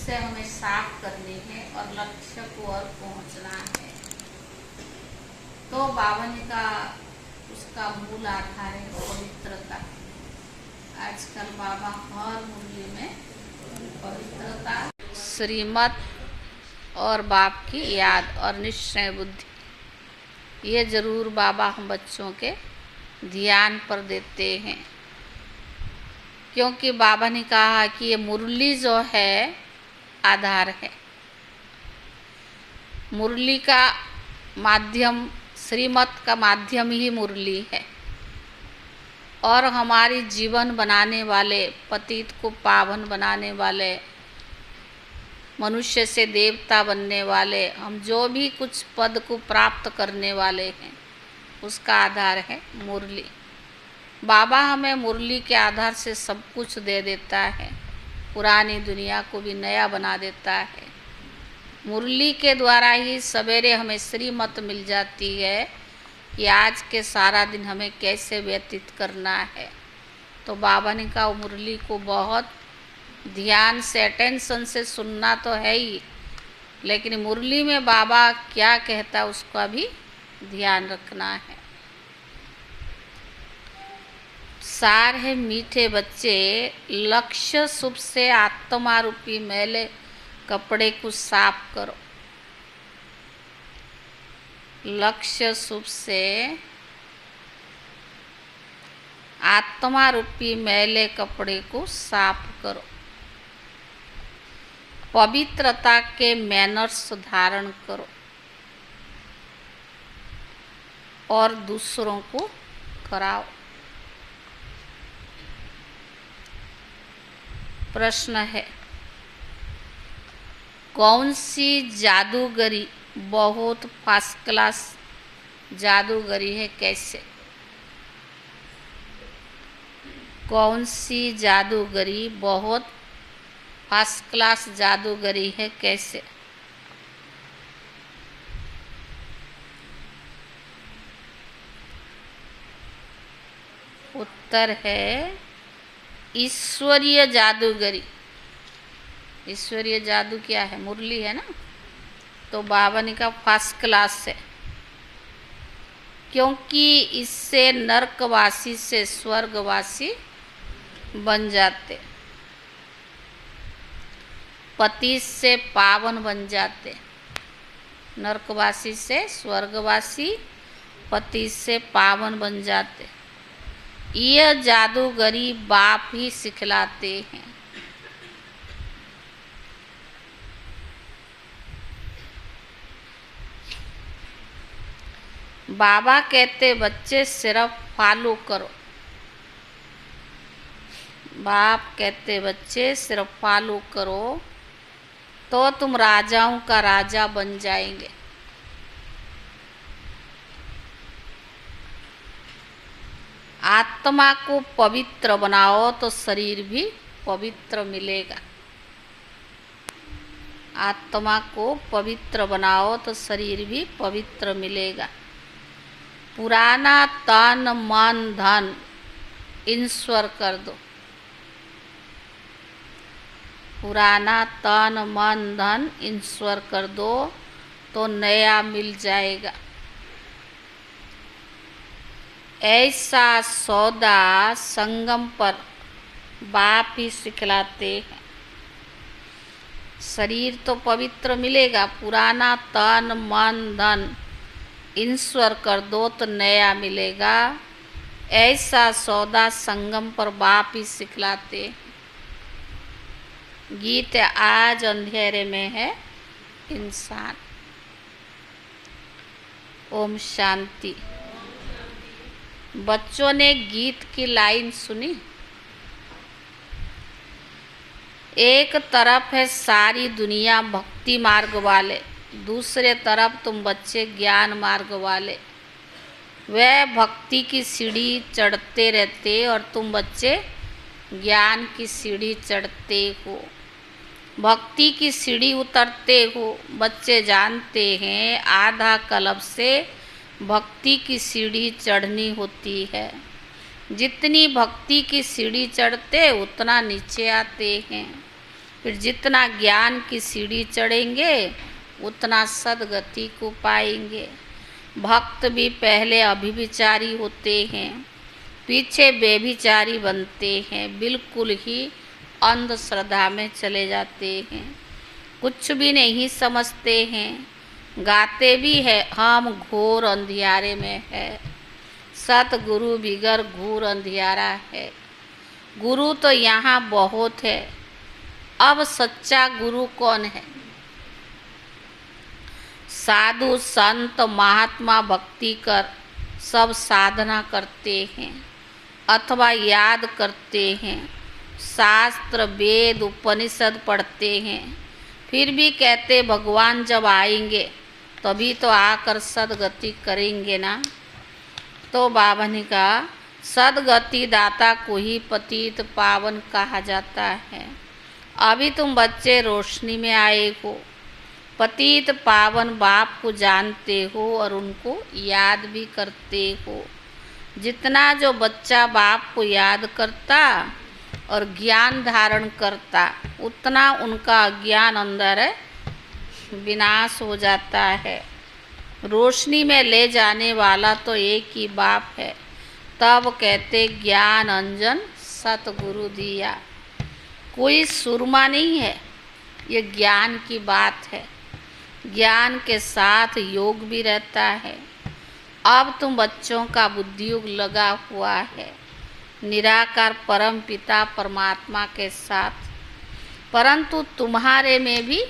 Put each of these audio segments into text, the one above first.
उससे हमें साफ करनी है और लक्ष्य को और पहुंचना है। तो बावन का उसका मूल आधार है पवित्रता। आजकल बाबा हर मूल्य में पवित्रता, श्रीमत और बाप की याद और निश्चय बुद्धि, ये जरूर बाबा हम बच्चों के ध्यान पर देते हैं। क्योंकि बाबा ने कहा कि ये मुरली जो है आधार है। मुरली का माध्यम, श्रीमत का माध्यम ही मुरली है। और हमारी जीवन बनाने वाले, पतित को पावन बनाने वाले, मनुष्य से देवता बनने वाले, हम जो भी कुछ पद को प्राप्त करने वाले हैं, उसका आधार है मुरली। बाबा हमें मुरली के आधार से सब कुछ दे देता है, पुरानी दुनिया को भी नया बना देता है। मुरली के द्वारा ही सवेरे हमें श्रीमत मिल जाती है कि आज के सारा दिन हमें कैसे व्यतीत करना है। तो बाबा ने कहा मुरली को बहुत ध्यान से, अटेंशन से सुनना तो है ही, लेकिन मुरली में बाबा क्या कहता है उसका भी ध्यान रखना है। सार है मीठे बच्चे, लक्ष्य शुभ से आत्मा रूपी मैले कपड़े को साफ करो। लक्ष्य शुभ से आत्मा रूपी मैले कपड़े को साफ करो। पवित्रता के मैनर्स धारण करो और दूसरों को कराओ। प्रश्न है, कौन सी जादूगरी बहुत फर्स्ट क्लास जादूगरी है, कैसे? कौन सी जादूगरी बहुत फर्स्ट क्लास जादूगरी है, कैसे? उत्तर है ईश्वरीय जादूगरी। ईश्वरीय जादू क्या है? मुरली है ना। तो बाबा ने कहा फर्स्ट क्लास है, क्योंकि इससे नरकवासी से स्वर्गवासी बन जाते, पति से पावन बन जाते। नरकवासी से स्वर्गवासी, पति से पावन बन जाते। यह जादूगरी बाप ही सिखलाते हैं। बाबा कहते बच्चे सिर्फ फॉलो करो। बाप कहते बच्चे सिर्फ फॉलो करो तो तुम राजाओं का राजा बन जाएंगे। आत्मा को पवित्र बनाओ तो शरीर भी पवित्र मिलेगा। आत्मा को पवित्र बनाओ तो शरीर भी पवित्र मिलेगा। पुराना तन मन धन ईश्वर कर दो। पुराना तन मन धन ईश्वर कर दो तो नया मिल जाएगा। ऐसा सौदा संगम पर बाप ही सिखलाते हैं। शरीर तो पवित्र मिलेगा, पुराना तन मन धन ईश्वर कर दो तो नया मिलेगा। ऐसा सौदा संगम पर बाप ही सिखलाते हैं। गीत आज अंधेरे में है इंसान। ओम शांति। बच्चों ने गीत की लाइन सुनी। एक तरफ है सारी दुनिया भक्ति मार्ग वाले, दूसरे तरफ तुम बच्चे ज्ञान मार्ग वाले। वह भक्ति की सीढ़ी चढ़ते रहते और तुम बच्चे ज्ञान की सीढ़ी चढ़ते हो। भक्ति की सीढ़ी उतरते हो। बच्चे जानते हैं आधा कल्प से भक्ति की सीढ़ी चढ़नी होती है। जितनी भक्ति की सीढ़ी चढ़ते उतना नीचे आते हैं। फिर जितना ज्ञान की सीढ़ी चढ़ेंगे उतना सदगति को पाएंगे। भक्त भी पहले अभिविचारी होते हैं, पीछे बेभिचारी बनते हैं, बिल्कुल ही अंधश्रद्धा में चले जाते हैं, कुछ भी नहीं समझते हैं, गाते भी है हम घोर अंधियारे में है, सतगुरु बिगर घोर अंधियारा है। गुरु तो यहाँ बहुत है, अब सच्चा गुरु कौन है? साधु संत महात्मा भक्ति कर सब साधना करते हैं अथवा याद करते हैं, शास्त्र वेद उपनिषद पढ़ते हैं, फिर भी कहते भगवान जब आएंगे तभी तो आकर सदगति करेंगे ना। तो बाबा ने कहा सदगति दाता को ही पतित पावन कहा जाता है। अभी तुम बच्चे रोशनी में आए हो, पतित पावन बाप को जानते हो और उनको याद भी करते हो। जितना जो बच्चा बाप को याद करता और ज्ञान धारण करता, उतना उनका अज्ञान अंदर विनाश हो जाता है। रोशनी में ले जाने वाला तो एक ही बाप है। तब कहते ज्ञान अंजन सतगुरु दिया। कोई सुरमा नहीं है, ये ज्ञान की बात है। ज्ञान के साथ योग भी रहता है। अब तुम बच्चों का बुद्धि योग लगा हुआ है निराकार परम पिता परमात्मा के साथ, परंतु तुम्हारे में भी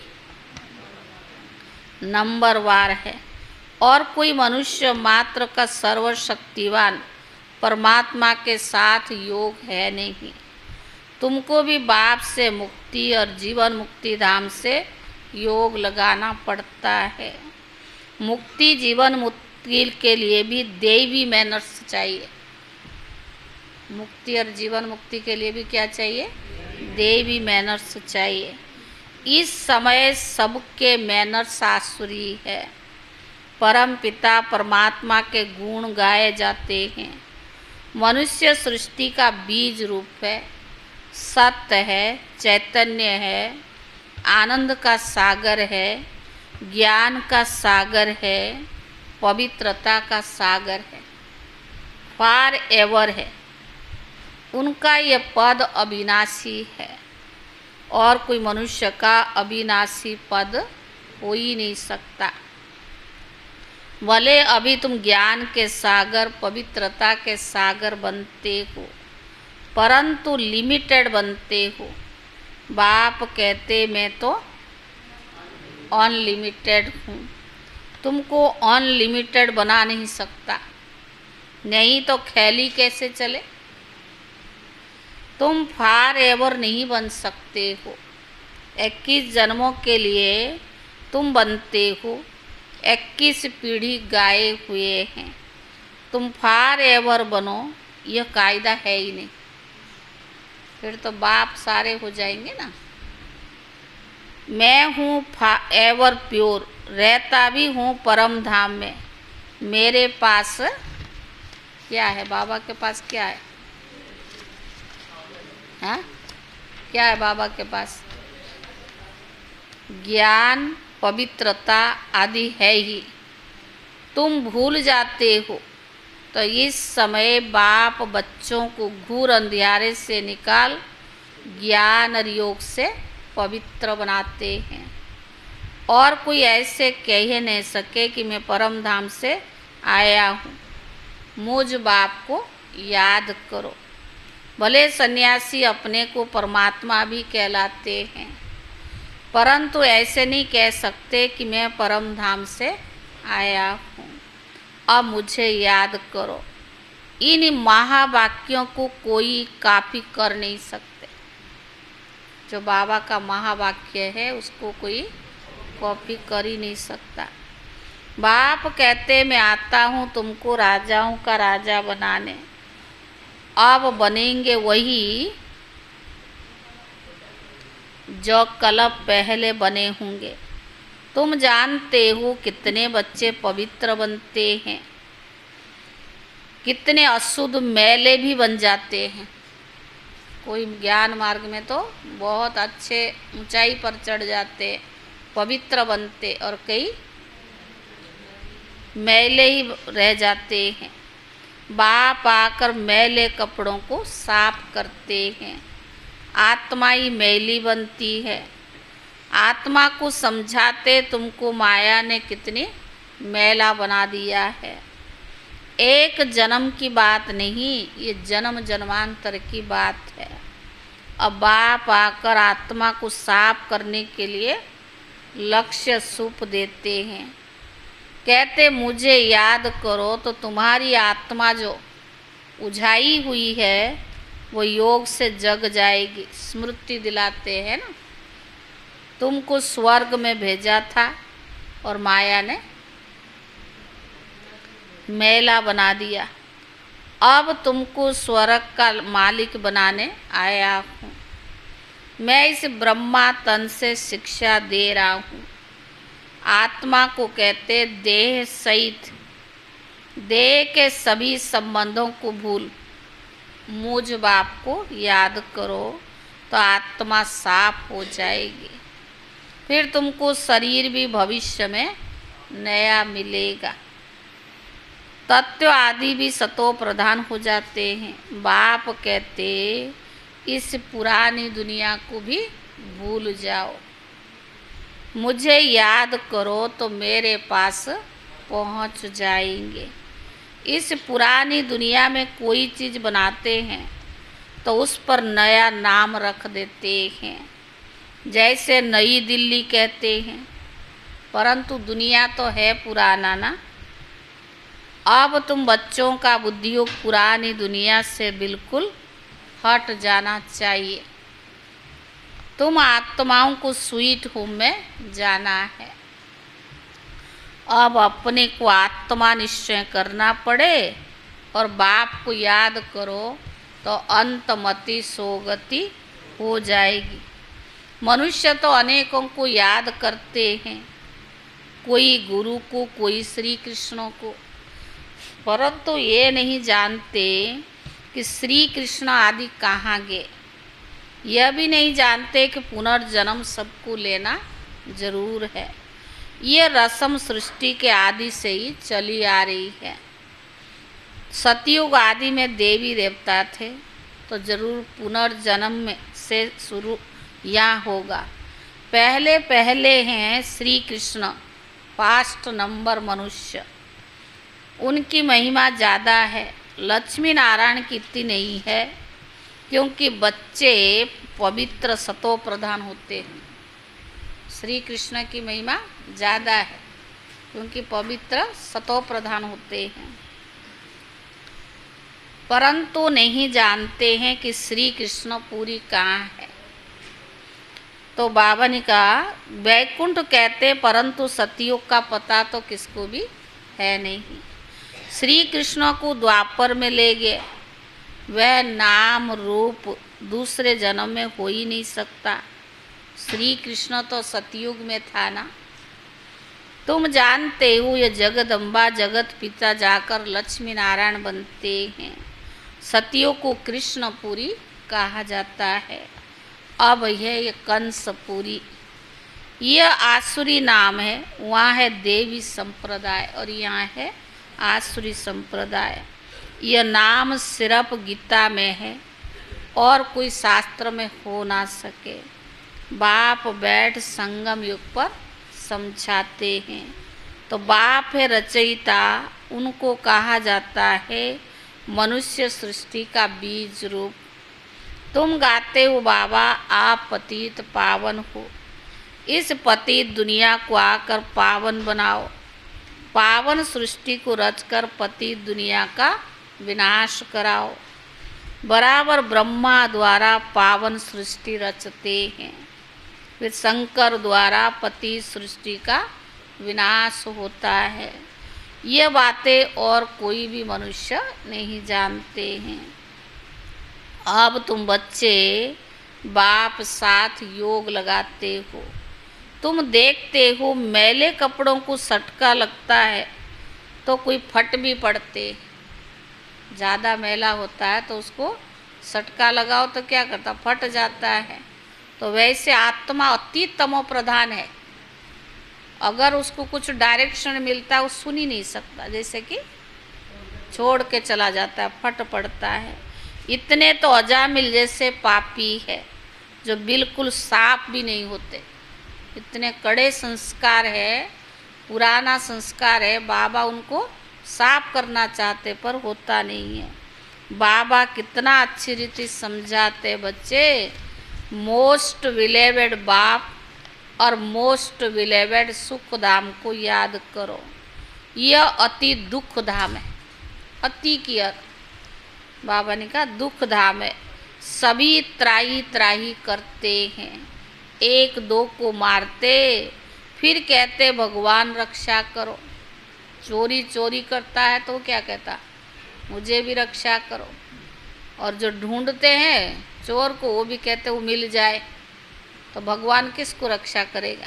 नंबरवार है और कोई मनुष्य मात्र का सर्वशक्तिवान परमात्मा के साथ योग है नहीं। तुमको भी बाप से मुक्ति और जीवन मुक्ति धाम से योग लगाना पड़ता है। मुक्ति जीवन मुक्ति के लिए भी दैवी मैनर्स चाहिए। मुक्ति और जीवन मुक्ति के लिए भी क्या चाहिए? दैवी मैनर्स चाहिए। इस समय सबके मैनर्स आसुरी है। परम पिता परमात्मा के गुण गाए जाते हैं। मनुष्य सृष्टि का बीज रूप है, सत्य है, चैतन्य है, आनंद का सागर है, ज्ञान का सागर है, पवित्रता का सागर है, फॉर एवर है। उनका ये पद अविनाशी है और कोई मनुष्य का अविनाशी पद हो ही नहीं सकता। भले अभी तुम ज्ञान के सागर पवित्रता के सागर बनते हो, परंतु लिमिटेड बनते हो। बाप कहते मैं तो अनलिमिटेड हूँ, तुमको अनलिमिटेड बना नहीं सकता। नहीं तो खैली कैसे चले? तुम फॉर एवर नहीं बन सकते हो। 21 जन्मों के लिए तुम बनते हो। 21 पीढ़ी गाए हुए हैं। तुम फॉर एवर बनो, यह कायदा है ही नहीं। फिर तो बाप सारे हो जाएंगे ना। मैं हूँ एवर प्योर, रहता भी हूँ परम धाम में। मेरे पास क्या है? बाबा के पास क्या है? हाँ, क्या है बाबा के पास? ज्ञान पवित्रता आदि है ही। तुम भूल जाते हो तो इस समय बाप बच्चों को घूर अंधियारे से निकाल ज्ञान और योग से पवित्र बनाते हैं। और कोई ऐसे कह ही नहीं सके कि मैं परम धाम से आया हूँ। मुझ बाप को याद करो। भले सन्यासी अपने को परमात्मा भी कहलाते हैं, परंतु ऐसे नहीं कह सकते कि मैं परम धाम से आया हूँ, अब मुझे याद करो। इन महावाक्यों को कोई कॉपी कर नहीं सकते। जो बाबा का महावाक्य है उसको कोई कॉपी कर ही नहीं सकता। बाप कहते मैं आता हूँ तुमको राजाओं का राजा बनाने। अब बनेंगे वही जो कल पहले बने होंगे। तुम जानते हो कितने बच्चे पवित्र बनते हैं, कितने अशुद्ध मैले भी बन जाते हैं। कोई ज्ञान मार्ग में तो बहुत अच्छे ऊंचाई पर चढ़ जाते, पवित्र बनते, और कई मैले ही रह जाते हैं। बाप आकर मैले कपड़ों को साफ करते हैं। आत्मा ही मैली बनती है। आत्मा को समझाते तुमको माया ने कितनी मैला बना दिया है। एक जन्म की बात नहीं, ये जन्म जन्मांतर की बात है। अब बाप आकर आत्मा को साफ करने के लिए लक्ष्य सूप देते हैं। कहते मुझे याद करो तो तुम्हारी आत्मा जो उझाई हुई है वो योग से जग जाएगी। स्मृति दिलाते हैं ना, तुमको स्वर्ग में भेजा था और माया ने मैला बना दिया। अब तुमको स्वर्ग का मालिक बनाने आया हूँ। मैं इस ब्रह्मा तन से शिक्षा दे रहा हूँ। आत्मा को कहते देह सहित, देह के सभी संबंधों को भूल मुझ बाप को याद करो तो आत्मा साफ हो जाएगी। फिर तुमको शरीर भी भविष्य में नया मिलेगा। तत्व आदि भी सतो प्रधान हो जाते हैं। बाप कहते इस पुरानी दुनिया को भी भूल जाओ, मुझे याद करो तो मेरे पास पहुंच जाएंगे। इस पुरानी दुनिया में कोई चीज़ बनाते हैं तो उस पर नया नाम रख देते हैं। जैसे नई दिल्ली कहते हैं, परंतु दुनिया तो है पुराना ना। अब तुम बच्चों का बुद्धियोग पुरानी दुनिया से बिल्कुल हट जाना चाहिए। तुम आत्माओं को स्वीट होम में जाना है। अब अपने को आत्मा निश्चय करना पड़े और बाप को याद करो तो अंतमति सोगति हो जाएगी। मनुष्य तो अनेकों को याद करते हैं, कोई गुरु को, कोई श्री कृष्ण को, परंतु ये नहीं जानते कि श्री कृष्ण आदि कहाँ गए। यह भी नहीं जानते कि पुनर्जन्म सबको लेना जरूर है। ये रस्म सृष्टि के आदि से ही चली आ रही है। सतयुग आदि में देवी देवता थे तो जरूर पुनर्जन्म में से शुरू यहाँ होगा। पहले पहले हैं श्री कृष्ण, फास्ट नंबर मनुष्य, उनकी महिमा ज़्यादा है। लक्ष्मी नारायण की इतनी नहीं है क्योंकि बच्चे पवित्र सतो प्रधान होते हैं। श्री कृष्ण की महिमा ज़्यादा है क्योंकि पवित्र सतो प्रधान होते हैं, परंतु नहीं जानते हैं कि श्री कृष्ण पूरी कहाँ है। तो बाबा ने कहा वैकुंठ कहते, परंतु सतयुग का पता तो किसको भी है नहीं। श्री कृष्ण को द्वापर में ले गए, वह नाम रूप दूसरे जन्म में हो ही नहीं सकता। श्री कृष्ण तो सतयुग में था ना। तुम जानते हो ये जगदम्बा जगत पिता जाकर लक्ष्मी नारायण बनते हैं। सतयुग को कृष्णपुरी कहा जाता है। अब ये कंसपुरी, यह आसुरी नाम है। वहाँ है देवी संप्रदाय और यहाँ है आसुरी संप्रदाय। यह नाम सिर्फ गीता में है और कोई शास्त्र में हो ना सके। बाप बैठ संगम युग पर समझाते हैं। तो बाप है रचयिता, उनको कहा जाता है मनुष्य सृष्टि का बीज रूप। तुम गाते हो बाबा आप पतित पावन हो, इस पतित दुनिया को आकर पावन बनाओ। पावन सृष्टि को रचकर पतित दुनिया का विनाश कराओ। बराबर ब्रह्मा द्वारा पावन सृष्टि रचते हैं, फिर शंकर द्वारा पति सृष्टि का विनाश होता है। ये बातें और कोई भी मनुष्य नहीं जानते हैं। अब तुम बच्चे बाप साथ योग लगाते हो। तुम देखते हो मैले कपड़ों को सटका लगता है तो कोई फट भी पड़ते, ज़्यादा मैला होता है तो उसको सटका लगाओ तो क्या करता, फट जाता है। तो वैसे आत्मा अति तमो प्रधान है, अगर उसको कुछ डायरेक्शन मिलता है वो सुन ही नहीं सकता, जैसे कि छोड़ के चला जाता है, फट पड़ता है। इतने तो अजामिल जैसे पापी है जो बिल्कुल साफ भी नहीं होते, इतने कड़े संस्कार है, पुराना संस्कार है। बाबा उनको साफ करना चाहते पर होता नहीं है। बाबा कितना अच्छी रीति समझाते, बच्चे मोस्ट विलेवेड बाप और मोस्ट विलेवेड सुख धाम को याद करो, यह अति दुख धाम है। अति की बाबा ने कहा दुख धाम है, सभी त्राही त्राही करते हैं, एक दो को मारते, फिर कहते भगवान रक्षा करो। चोरी चोरी करता है तो क्या कहता, मुझे भी रक्षा करो। और जो ढूंढते हैं चोर को, वो भी कहते वो मिल जाए, तो भगवान किसको रक्षा करेगा।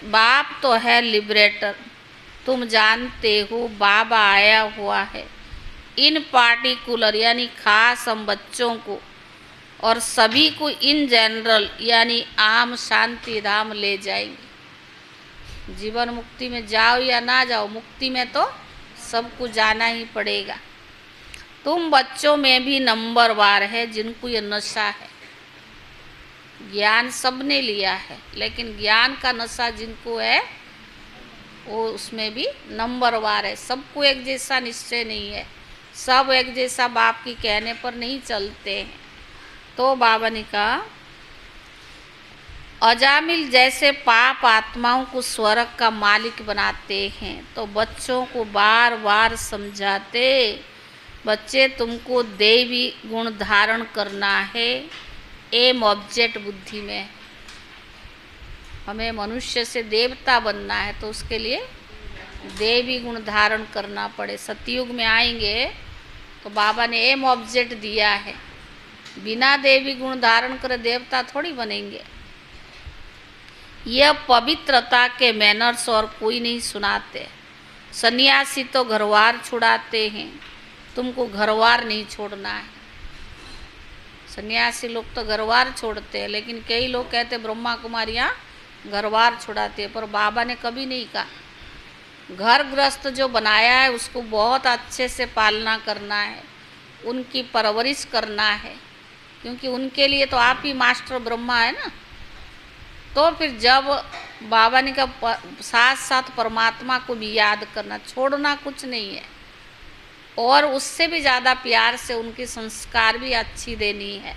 बाप तो है लिबरेटर, तुम जानते हो बाबा आया हुआ है इन पार्टिकुलर यानी खास हम बच्चों को और सभी को इन जनरल यानी आम शांति धाम ले जाएंगे। जीवन मुक्ति में जाओ या ना जाओ, मुक्ति में तो सबको जाना ही पड़ेगा। तुम बच्चों में भी नंबरवार है जिनको ये नशा है। ज्ञान सबने लिया है, लेकिन ज्ञान का नशा जिनको है वो उसमें भी नंबरवार है। सबको एक जैसा निश्चय नहीं है, सब एक जैसा बाप की कहने पर नहीं चलते हैं। तो बाबा ने कहा अजामिल जैसे पाप आत्माओं को स्वर्ग का मालिक बनाते हैं, तो बच्चों को बार बार समझाते, बच्चे तुमको देवी गुण धारण करना है, एम ऑब्जेक्ट बुद्धि में। हमें मनुष्य से देवता बनना है तो उसके लिए देवी गुण धारण करना पड़े। सतयुग में आएंगे तो बाबा ने एम ऑब्जेक्ट दिया है, बिना देवी गुण धारण करे देवता थोड़ी बनेंगे। यह पवित्रता के मैनर्स और कोई नहीं सुनाते। सन्यासी तो घरवार छुड़ाते हैं, तुमको घरवार नहीं छोड़ना है। सन्यासी लोग तो घरवार छोड़ते हैं, लेकिन कई लोग कहते ब्रह्मा कुमारियाँ घरवार छुड़ाते हैं, पर बाबा ने कभी नहीं कहा। घर गृहस्थ जो बनाया है उसको बहुत अच्छे से पालना करना है, उनकी परवरिश करना है, क्योंकि उनके लिए तो आप ही मास्टर ब्रह्मा है ना। तो फिर जब बाबा ने कहा साथ साथ परमात्मा को भी याद करना, छोड़ना कुछ नहीं है, और उससे भी ज़्यादा प्यार से उनकी संस्कार भी अच्छी देनी है।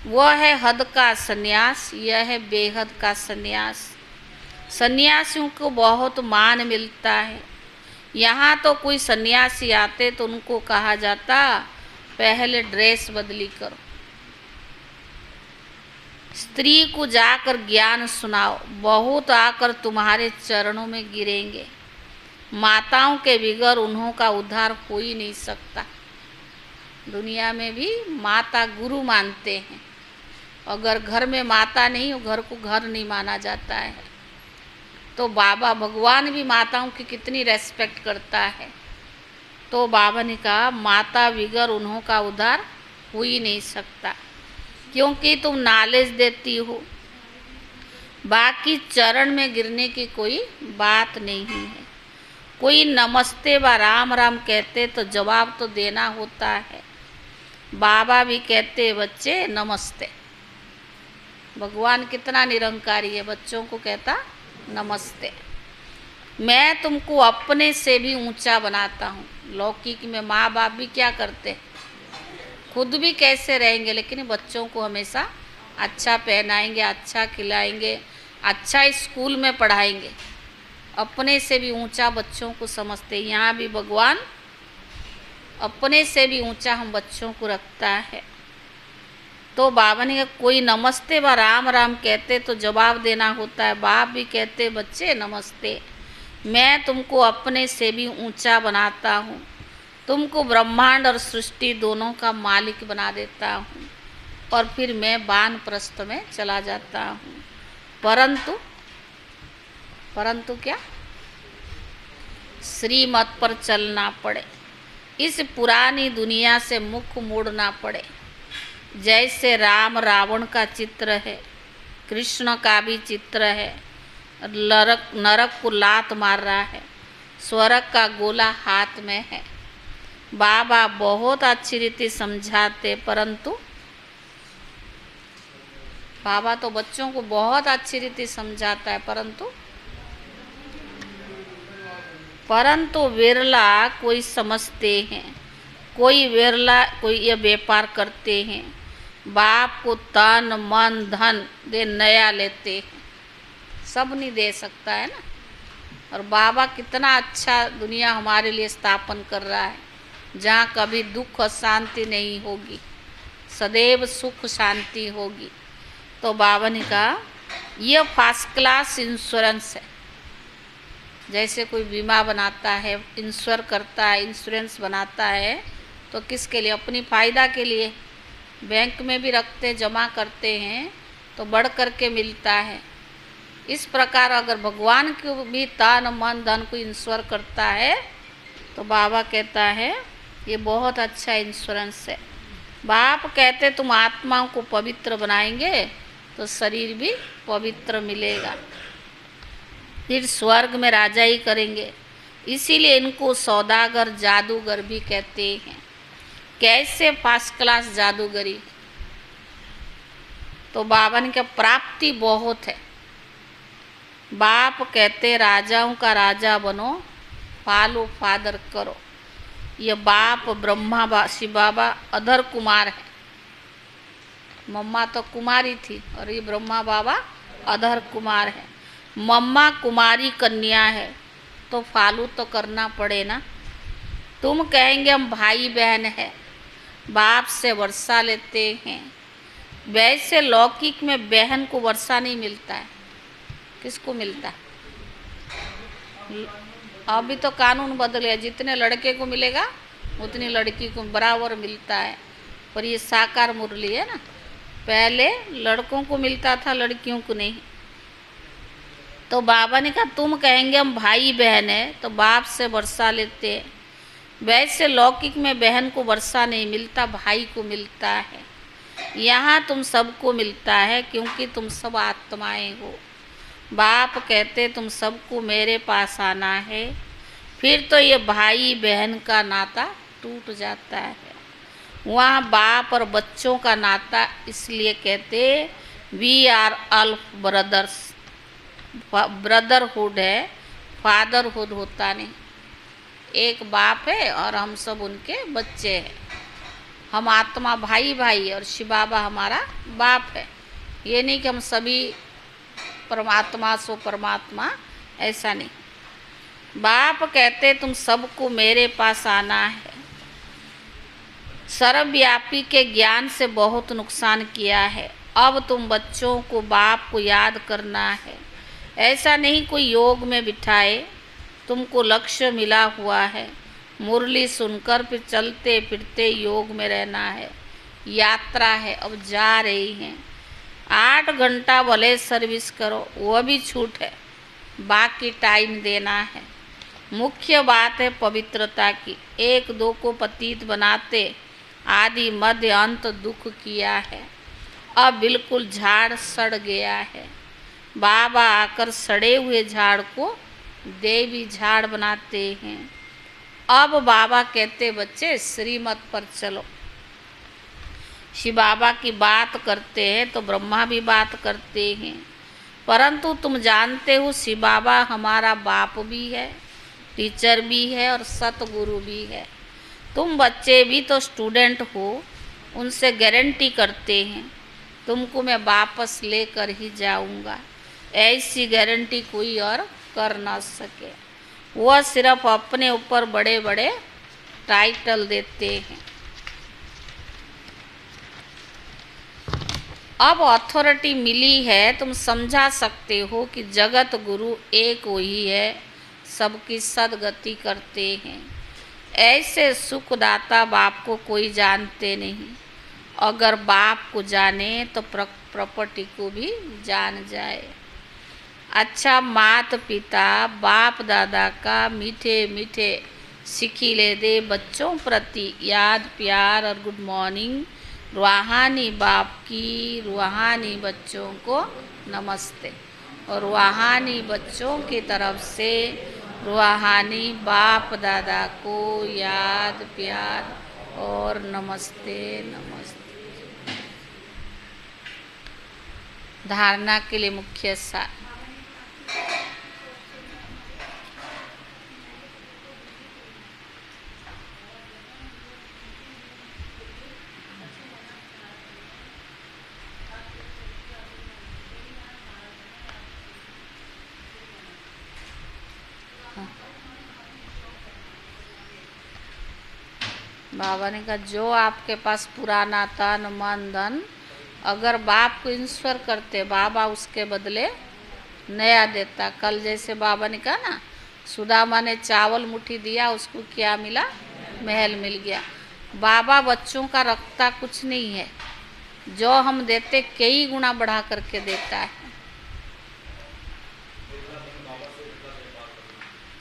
वह है हद का सन्यास, यह है बेहद का सन्यास। सन्यासियों को बहुत मान मिलता है। यहाँ तो कोई सन्यासी आते तो उनको कहा जाता पहले ड्रेस बदली करो, स्त्री को जाकर ज्ञान सुनाओ, बहुत आकर तुम्हारे चरणों में गिरेंगे। माताओं के बिगैर उन्हों का उद्धार हो ही नहीं सकता। दुनिया में भी माता गुरु मानते हैं, अगर घर में माता नहीं हो घर को घर नहीं माना जाता है। तो बाबा भगवान भी माताओं की कितनी रेस्पेक्ट करता है। तो बाबा ने कहा माता बिगैर उन्हों का उद्धार हो ही नहीं सकता, क्योंकि तुम नॉलेज देती हो, बाकी चरण में गिरने की कोई बात नहीं है। कोई नमस्ते व राम राम कहते तो जवाब तो देना होता है। बाबा भी कहते बच्चे नमस्ते। भगवान कितना निरंकारी है, बच्चों को कहता नमस्ते। मैं तुमको अपने से भी ऊंचा बनाता हूँ। लौकिक में माँ बाप भी क्या करते, खुद भी कैसे रहेंगे, लेकिन बच्चों को हमेशा अच्छा पहनाएंगे, अच्छा खिलाएंगे, अच्छा स्कूल में पढ़ाएंगे। अपने से भी ऊंचा बच्चों को समझते। यहाँ भी भगवान अपने से भी ऊंचा हम बच्चों को रखता है। तो बाबा ने कहा कोई नमस्ते व राम राम कहते तो जवाब देना होता है। बाप भी कहते बच्चे नमस्ते, मैं तुमको अपने से भी ऊंचा बनाता हूँ, तुमको ब्रह्मांड और सृष्टि दोनों का मालिक बना देता हूँ, और फिर मैं वानप्रस्थ में चला जाता हूँ। परंतु क्या, श्रीमत पर चलना पड़े। इस पुरानी दुनिया से मुख मोड़ना पड़े। जैसे राम रावण का चित्र है, कृष्ण का भी चित्र है, नरक को लात मार रहा है, स्वर्ग का गोला हाथ में है। बाबा बहुत अच्छी रीति समझाते, परंतु बाबा तो बच्चों को बहुत अच्छी रीति समझाता है, परंतु विरला कोई समझते हैं, कोई विरला कोई ये व्यापार करते हैं। बाप को तन मन धन दे नया लेते हैं, सब नहीं दे सकता है ना। और बाबा कितना अच्छा दुनिया हमारे लिए स्थापन कर रहा है, जहाँ कभी दुख और शांति नहीं होगी, सदैव सुख शांति होगी। तो बाबा ने कहा यह फर्स्ट क्लास इंश्योरेंस है। जैसे कोई बीमा बनाता है, इंश्योर करता है, इंश्योरेंस बनाता है, तो किसके लिए? अपनी फ़ायदा के लिए। बैंक में भी रखते जमा करते हैं तो बढ़ कर के मिलता है। इस प्रकार अगर भगवान को भी तन मन धन को इंश्योर करता है तो बाबा कहता है ये बहुत अच्छा इंश्योरेंस है। बाप कहते तुम आत्माओं को पवित्र बनाएंगे तो शरीर भी पवित्र मिलेगा, फिर स्वर्ग में राजा ही करेंगे। इसीलिए इनको सौदागर जादूगर भी कहते हैं। कैसे फर्स्ट क्लास जादूगरी? तो बाबा ने क्या प्राप्ति बहुत है। बाप कहते राजाओं का राजा बनो, पालो फादर करो। ये बाप ब्रह्मा शिव बाबा अधर कुमार है, मम्मा तो कुमारी थी और ये ब्रह्मा बाबा अधर कुमार है। मम्मा कुमारी कन्या है तो फालू तो करना पड़े ना। तुम कहेंगे हम भाई बहन है, बाप से वर्षा लेते हैं। वैसे लौकिक में बहन को वर्षा नहीं मिलता है, किसको मिलता है? अभी तो कानून बदल गया, जितने लड़के को मिलेगा उतनी लड़की को बराबर मिलता है। पर ये साकार मुरली है ना, पहले लड़कों को मिलता था, लड़कियों को नहीं। तो बाबा ने कहा तुम कहेंगे हम भाई बहन है तो बाप से वर्षा लेते हैं। वैसे लौकिक में बहन को वर्षा नहीं मिलता, भाई को मिलता है। यहाँ तुम सबको मिलता है क्योंकि तुम सब आत्माएं हो। बाप कहते तुम सबको मेरे पास आना है, फिर तो ये भाई बहन का नाता टूट जाता है। वहाँ बाप और बच्चों का नाता इसलिए कहते we are all brothers. Brotherhood है, फादरहुड होता नहीं। एक बाप है और हम सब उनके बच्चे हैं। हम आत्मा भाई भाई और शिव बाबा हमारा बाप है। ये नहीं कि हम सभी परमात्मा सो परमात्मा, ऐसा नहीं। बाप कहते तुम सबको मेरे पास आना है। सर्वव्यापी के ज्ञान से बहुत नुकसान किया है। अब तुम बच्चों को बाप को याद करना है। ऐसा नहीं कोई योग में बिठाए, तुमको लक्ष्य मिला हुआ है। मुरली सुनकर फिर चलते फिरते योग में रहना है। यात्रा है, अब जा रही हैं। 8 घंटा भले सर्विस करो, वह भी छूट है, बाकी टाइम देना है। मुख्य बात है पवित्रता की। 1-2 को पतित बनाते आदि मध्य अंत दुख किया है। अब बिल्कुल झाड़ सड़ गया है। बाबा आकर सड़े हुए झाड़ को देवी झाड़ बनाते हैं। अब बाबा कहते बच्चे श्रीमत पर चलो। शिव बाबा की बात करते हैं तो ब्रह्मा भी बात करते हैं, परंतु तुम जानते हो शिव बाबा हमारा बाप भी है, टीचर भी है और सतगुरु भी है। तुम बच्चे भी तो स्टूडेंट हो, उनसे गारंटी करते हैं तुमको मैं वापस लेकर ही जाऊंगा। ऐसी गारंटी कोई और कर ना सके। वह सिर्फ अपने ऊपर बड़े बड़े टाइटल देते हैं। अब अथॉरिटी मिली है, तुम समझा सकते हो कि जगत गुरु एक वही है, सबकी सदगति करते हैं। ऐसे सुखदाता बाप को कोई जानते नहीं। अगर बाप को जाने तो प्रॉपर्टी को भी जान जाए। अच्छा माता पिता बाप दादा का मीठे मीठे सीखी ले दे बच्चों प्रति याद प्यार और गुड मॉर्निंग। रूहानी बाप की रूहानी बच्चों को नमस्ते। और रूहानी बच्चों की तरफ से रूहानी बाप दादा को याद प्यार और नमस्ते नमस्ते। धारणा के लिए मुख्य सार। बाबा ने कहा जो आपके पास पुराना तन मन धन अगर बाप को ईश्वर करते बाबा उसके बदले नया देता। कल जैसे बाबा ने कहा ना, सुदामा ने चावल मुट्ठी दिया, उसको क्या मिला? महल मिल गया। बाबा बच्चों का रखता कुछ नहीं है, जो हम देते कई गुना बढ़ा करके देता है।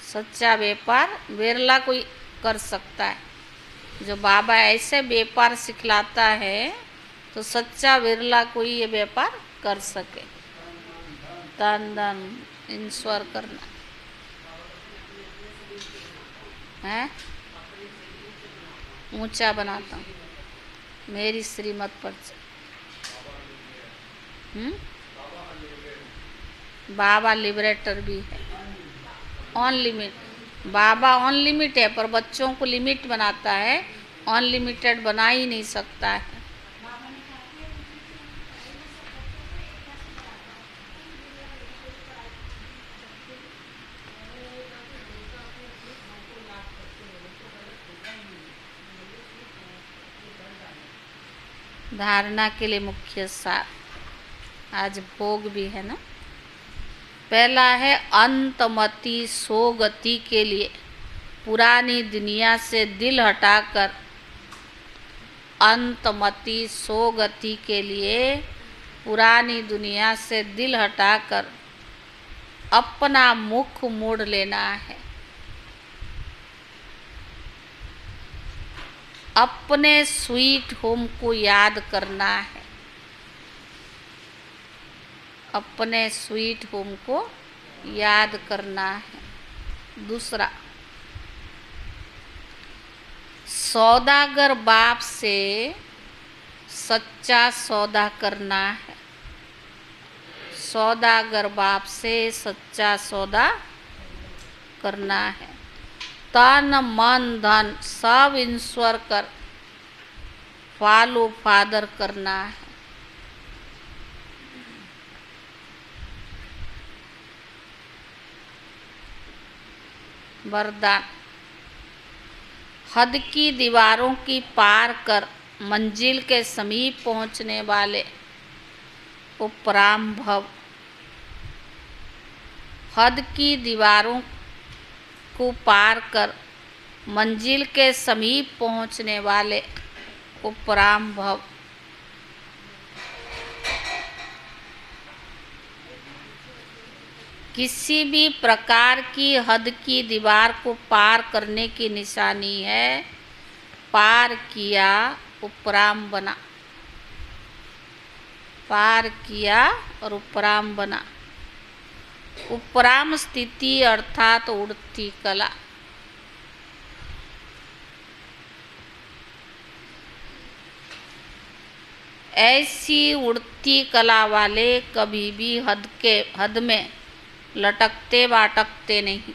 सच्चा व्यापार बिरला कोई कर सकता है। जो बाबा ऐसे व्यापार सिखलाता है तो सच्चा बिरला कोई ये व्यापार कर सके। तन धन ईश्वर करना है। ऊंचा बनाता हूँ मेरी श्रीमत पर। बाबा लिबरेटर भी है। On limit Baba on limit है, पर बच्चों को लिमिट बनाता है, अनलिमिटेड बना ही नहीं सकता है। धारणा के लिए मुख्य सार। आज भोग भी है ना। पहला है अंतमति सोगति के लिए पुरानी दुनिया से दिल हटाकर, अंतमति सोगति के लिए पुरानी दुनिया से दिल हटाकर अपना मुख मोड़ लेना है। अपने स्वीट होम को याद करना है। अपने स्वीट होम को याद करना है। दूसरा, सौदागर बाप से सच्चा सौदा करना है। सौदागर बाप से सच्चा सौदा करना है। तन मन धन सब ईश्वर कर फॉलो फादर करना है। वरदान, हद की दीवारों की पार कर मंजिल के समीप पहुंचने वाले उपराम भव। हद की दीवारों को पार कर मंजिल के समीप पहुंचने वाले उपराम भव। किसी भी प्रकार की हद की दीवार को पार करने की निशानी है पार किया उपराम बना। पार किया और उपराम बना। उपराम स्थिति अर्थात उड़ती कला। ऐसी उड़ती कला वाले कभी भी हद में लटकते बाटकते नहीं।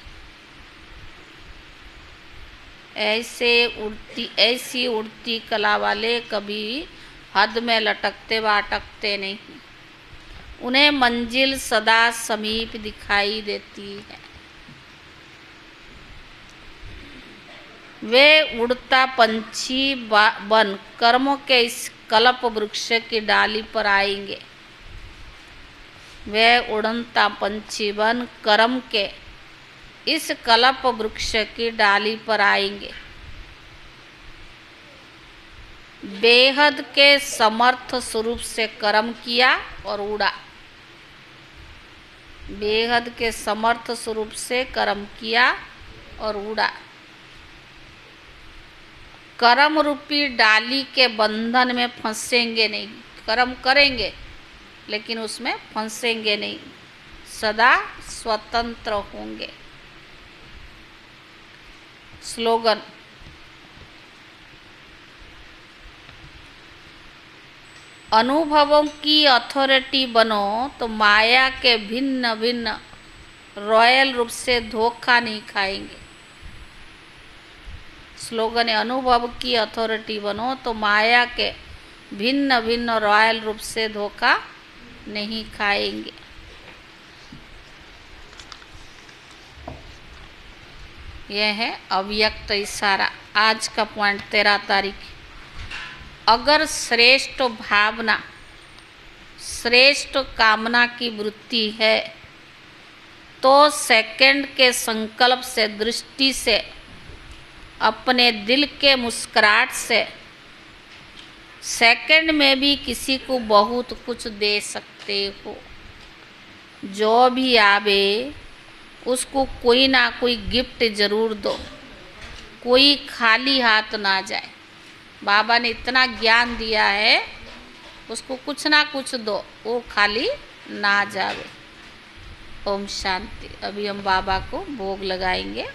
ऐसी उड़ती कला वाले कभी हद में लटकते बाटकते नहीं। उन्हें मंजिल सदा समीप दिखाई देती है। वे उड़ता पंछी बन कर्मों के इस कल्प वृक्ष की डाली पर आएंगे। वे उड़ता पंछी बन कर्म के इस कल्प वृक्ष की डाली पर आएंगे। बेहद के समर्थ स्वरूप से कर्म किया और उड़ा। बेहद के समर्थ स्वरूप से कर्म किया और उड़ा। कर्म रूपी डाली के बंधन में फंसेंगे नहीं। कर्म करेंगे लेकिन उसमें फंसेंगे नहीं, सदा स्वतंत्र होंगे। स्लोगन, अनुभवों की अथॉरिटी बनो तो माया के भिन्न भिन्न रॉयल रूप से धोखा नहीं खाएंगे। स्लोगन है, अनुभव की अथॉरिटी बनो तो माया के भिन्न भिन्न रॉयल रूप से धोखा नहीं खाएंगे। यह है अव्यक्त इशारा। आज का पॉइंट 13 तारीख। अगर श्रेष्ठ भावना, श्रेष्ठ कामना की वृत्ति है तो सेकंड के संकल्प से, दृष्टि से, अपने दिल के मुस्कुराहट से सेकंड में भी किसी को बहुत कुछ दे सकते हो। जो भी आवे उसको कोई ना कोई गिफ्ट जरूर दो, कोई खाली हाथ ना जाए। बाबा ने इतना ज्ञान दिया है, उसको कुछ ना कुछ दो, वो खाली ना जावे। ओम शांति। अभी हम बाबा को भोग लगाएंगे।